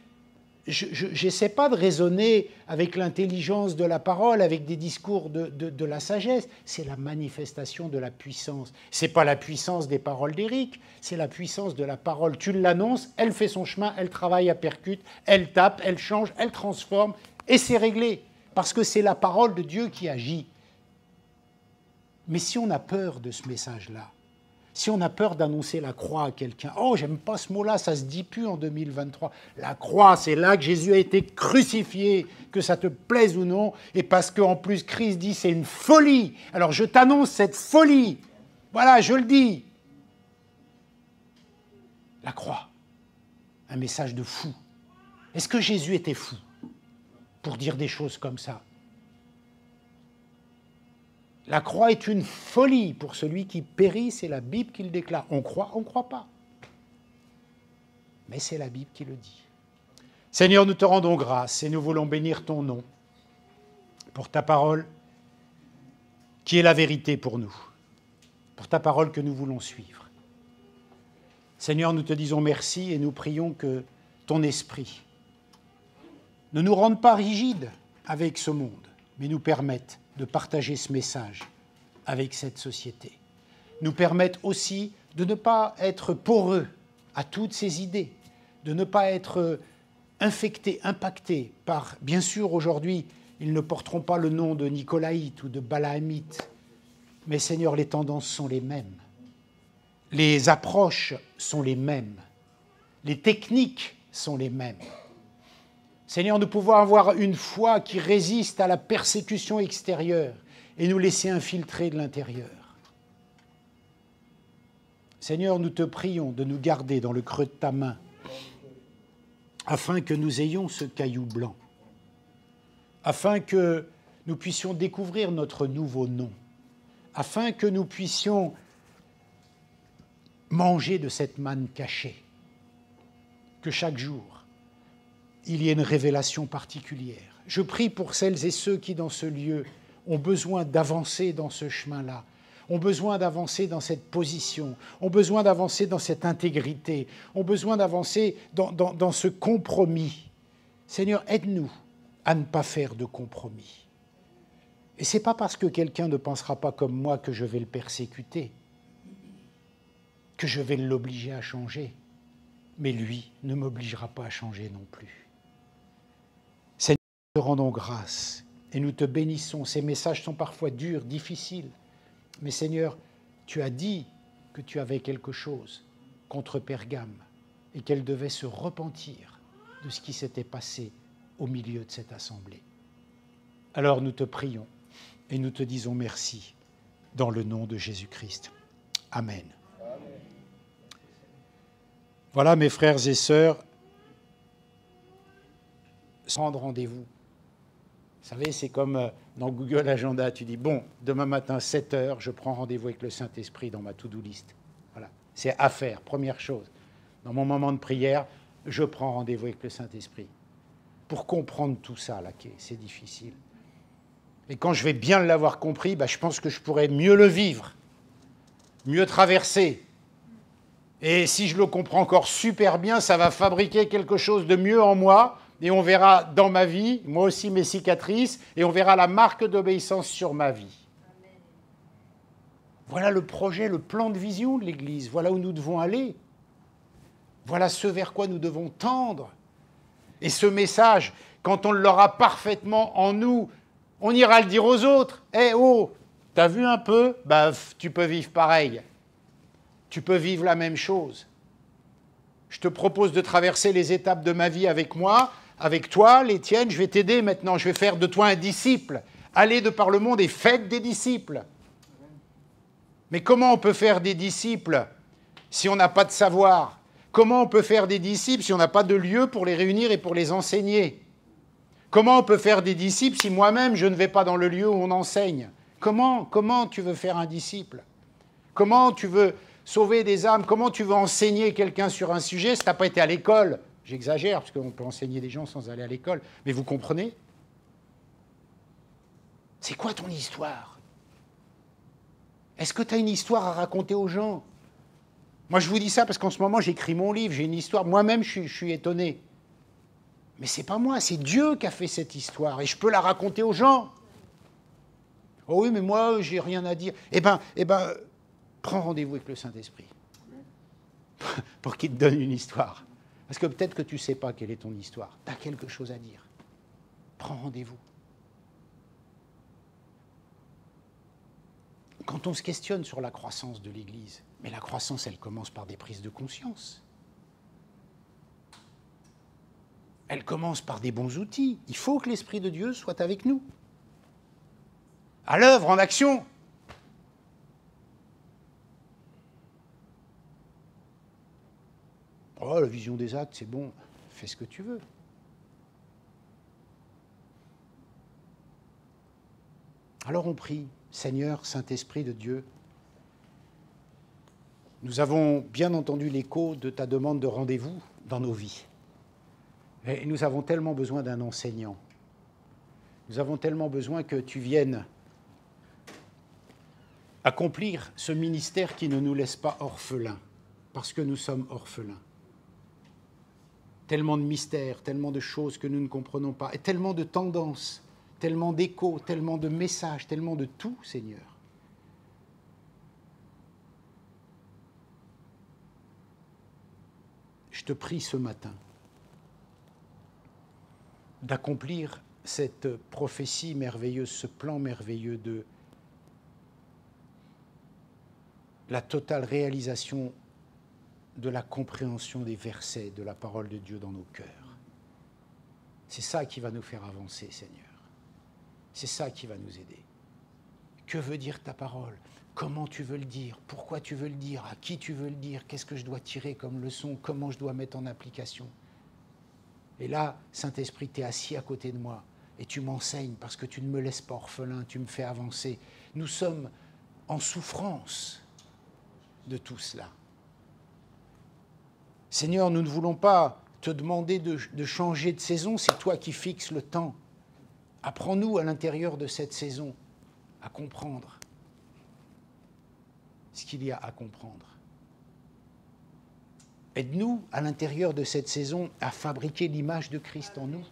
[SPEAKER 1] je n'essaie pas de raisonner avec l'intelligence de la parole, avec des discours de la sagesse. C'est la manifestation de la puissance. Ce n'est pas la puissance des paroles d'Éric, c'est la puissance de la parole. Tu l'annonces, elle fait son chemin, elle travaille, elle percute, elle tape, elle change, elle transforme, et c'est réglé. Parce que c'est la parole de Dieu qui agit. Mais si on a peur de ce message-là, si on a peur d'annoncer la croix à quelqu'un, « Oh, j'aime pas ce mot-là, ça se dit plus en 2023. » La croix, c'est là que Jésus a été crucifié, que ça te plaise ou non, et parce qu'en plus, Christ dit, c'est une folie. Alors je t'annonce cette folie. Voilà, je le dis. La croix, un message de fou. Est-ce que Jésus était fou pour dire des choses comme ça? La croix est une folie pour celui qui périt, c'est la Bible qui le déclare. On croit, on ne croit pas. Mais c'est la Bible qui le dit. Seigneur, nous te rendons grâce et nous voulons bénir ton nom pour ta parole qui est la vérité pour nous, pour ta parole que nous voulons suivre. Seigneur, nous te disons merci et nous prions que ton esprit ne nous rende pas rigides avec ce monde, mais nous permette de partager ce message avec cette société. Nous permettre aussi de ne pas être poreux à toutes ces idées, de ne pas être infectés, impactés par, bien sûr aujourd'hui, ils ne porteront pas le nom de Nicolaïte ou de Balaamite, mais Seigneur, les tendances sont les mêmes, les approches sont les mêmes, les techniques sont les mêmes. Seigneur, nous pouvons avoir une foi qui résiste à la persécution extérieure et nous laisser infiltrer de l'intérieur. Seigneur, nous te prions de nous garder dans le creux de ta main afin que nous ayons ce caillou blanc, afin que nous puissions découvrir notre nouveau nom, afin que nous puissions manger de cette manne cachée, que chaque jour, il y ait une révélation particulière. Je prie pour celles et ceux qui, dans ce lieu, ont besoin d'avancer dans ce chemin-là, ont besoin d'avancer dans cette position, ont besoin d'avancer dans cette intégrité, ont besoin d'avancer dans ce compromis. Seigneur, aide-nous à ne pas faire de compromis. Et ce n'est pas parce que quelqu'un ne pensera pas comme moi que je vais le persécuter, que je vais l'obliger à changer. Mais lui ne m'obligera pas à changer non plus. Te rendons grâce et nous te bénissons. Ces messages sont parfois durs, difficiles. Mais Seigneur, tu as dit que tu avais quelque chose contre Pergame et qu'elle devait se repentir de ce qui s'était passé au milieu de cette assemblée. Alors nous te prions et nous te disons merci dans le nom de Jésus-Christ. Amen. Voilà, mes frères et sœurs, prendre rendez-vous. Vous savez, c'est comme dans Google Agenda, tu dis, bon, demain matin, 7 heures, je prends rendez-vous avec le Saint-Esprit dans ma to-do list. Voilà, c'est à faire, première chose. Dans mon moment de prière, je prends rendez-vous avec le Saint-Esprit. Pour comprendre tout ça, là, c'est difficile. Et quand je vais bien l'avoir compris, je pense que je pourrais mieux le vivre, mieux traverser. Et si je le comprends encore super bien, ça va fabriquer quelque chose de mieux en moi. Et on verra dans ma vie, moi aussi mes cicatrices, et on verra la marque d'obéissance sur ma vie. Amen. Voilà le projet, le plan de vision de l'Église. Voilà où nous devons aller. Voilà ce vers quoi nous devons tendre. Et ce message, quand on l'aura parfaitement en nous, on ira le dire aux autres. « Eh oh, t'as vu un peu ? Tu peux vivre pareil. Tu peux vivre la même chose. Je te propose de traverser les étapes de ma vie avec moi. Avec toi, les tiennes, je vais t'aider maintenant, je vais faire de toi un disciple. Allez de par le monde et faites des disciples. Mais comment on peut faire des disciples si on n'a pas de savoir ? Comment on peut faire des disciples si on n'a pas de lieu pour les réunir et pour les enseigner ? Comment on peut faire des disciples si moi-même je ne vais pas dans le lieu où on enseigne ? Comment tu veux faire un disciple ? Comment tu veux sauver des âmes ? Comment tu veux enseigner quelqu'un sur un sujet si tu n'as pas été à l'école ? J'exagère, parce qu'on peut enseigner des gens sans aller à l'école. Mais vous comprenez ? C'est quoi ton histoire ? Est-ce que tu as une histoire à raconter aux gens ? Moi, je vous dis ça parce qu'en ce moment, j'écris mon livre, j'ai une histoire. Moi-même, je suis étonné. Mais c'est pas moi, c'est Dieu qui a fait cette histoire. Et je peux la raconter aux gens. Oh oui, mais moi, j'ai rien à dire. Eh ben, prends rendez-vous avec le Saint-Esprit. Pour qu'il te donne une histoire. Parce que peut-être que tu ne sais pas quelle est ton histoire. Tu as quelque chose à dire. Prends rendez-vous. Quand on se questionne sur la croissance de l'Église, mais la croissance, elle commence par des prises de conscience. Elle commence par des bons outils. Il faut que l'Esprit de Dieu soit avec nous. À l'œuvre, en action. Oh, la vision des actes, c'est bon, fais ce que tu veux. Alors on prie, Seigneur, Saint-Esprit de Dieu, nous avons bien entendu l'écho de ta demande de rendez-vous dans nos vies. Et nous avons tellement besoin d'un enseignant. Nous avons tellement besoin que tu viennes accomplir ce ministère qui ne nous laisse pas orphelins, parce que nous sommes orphelins. Tellement de mystères, tellement de choses que nous ne comprenons pas, et tellement de tendances, tellement d'échos, tellement de messages, tellement de tout, Seigneur. Je te prie ce matin d'accomplir cette prophétie merveilleuse, ce plan merveilleux de la totale réalisation de la compréhension des versets de la parole de Dieu dans nos cœurs. C'est ça qui va nous faire avancer, Seigneur. C'est ça qui va nous aider. Que veut dire ta parole ? Comment tu veux le dire ? Pourquoi tu veux le dire ? À qui tu veux le dire ? Qu'est-ce que je dois tirer comme leçon ? Comment je dois mettre en application ? Et là, Saint-Esprit, tu es assis à côté de moi et tu m'enseignes parce que tu ne me laisses pas orphelin, tu me fais avancer. Nous sommes en souffrance de tout cela. Seigneur, nous ne voulons pas te demander de changer de saison, c'est toi qui fixes le temps. Apprends-nous à l'intérieur de cette saison à comprendre ce qu'il y a à comprendre. Aide-nous à l'intérieur de cette saison à fabriquer l'image de Christ en nous,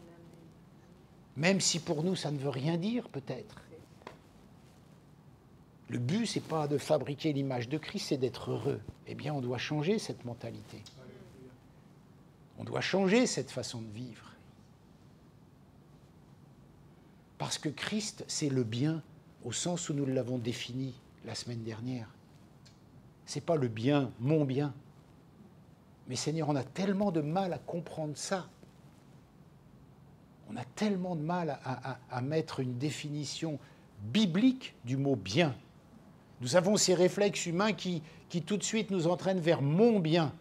[SPEAKER 1] même si pour nous ça ne veut rien dire peut-être. Le but, ce n'est pas de fabriquer l'image de Christ, c'est d'être heureux. Eh bien, on doit changer cette mentalité. On doit changer cette façon de vivre. Parce que Christ, c'est le bien au sens où nous l'avons défini la semaine dernière. Ce n'est pas le bien, mon bien. Mais Seigneur, on a tellement de mal à comprendre ça. On a tellement de mal à mettre une définition biblique du mot bien. Nous avons ces réflexes humains qui tout de suite nous entraînent vers mon bien,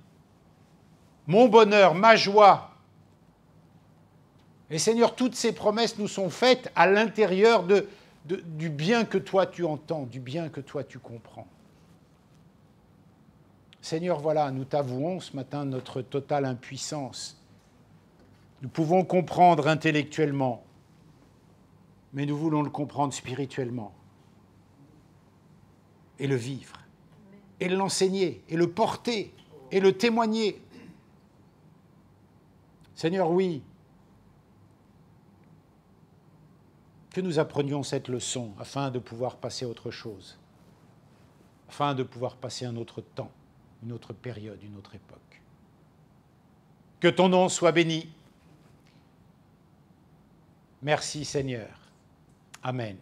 [SPEAKER 1] mon bonheur, ma joie. Et Seigneur, toutes ces promesses nous sont faites à l'intérieur du bien que toi tu entends, du bien que toi tu comprends. Seigneur, voilà, nous t'avouons ce matin notre totale impuissance. Nous pouvons comprendre intellectuellement, mais nous voulons le comprendre spirituellement. Et le vivre, et l'enseigner, et le porter, et le témoigner. Seigneur, oui, que nous apprenions cette leçon afin de pouvoir passer à autre chose, afin de pouvoir passer un autre temps, une autre période, une autre époque. Que ton nom soit béni. Merci Seigneur. Amen.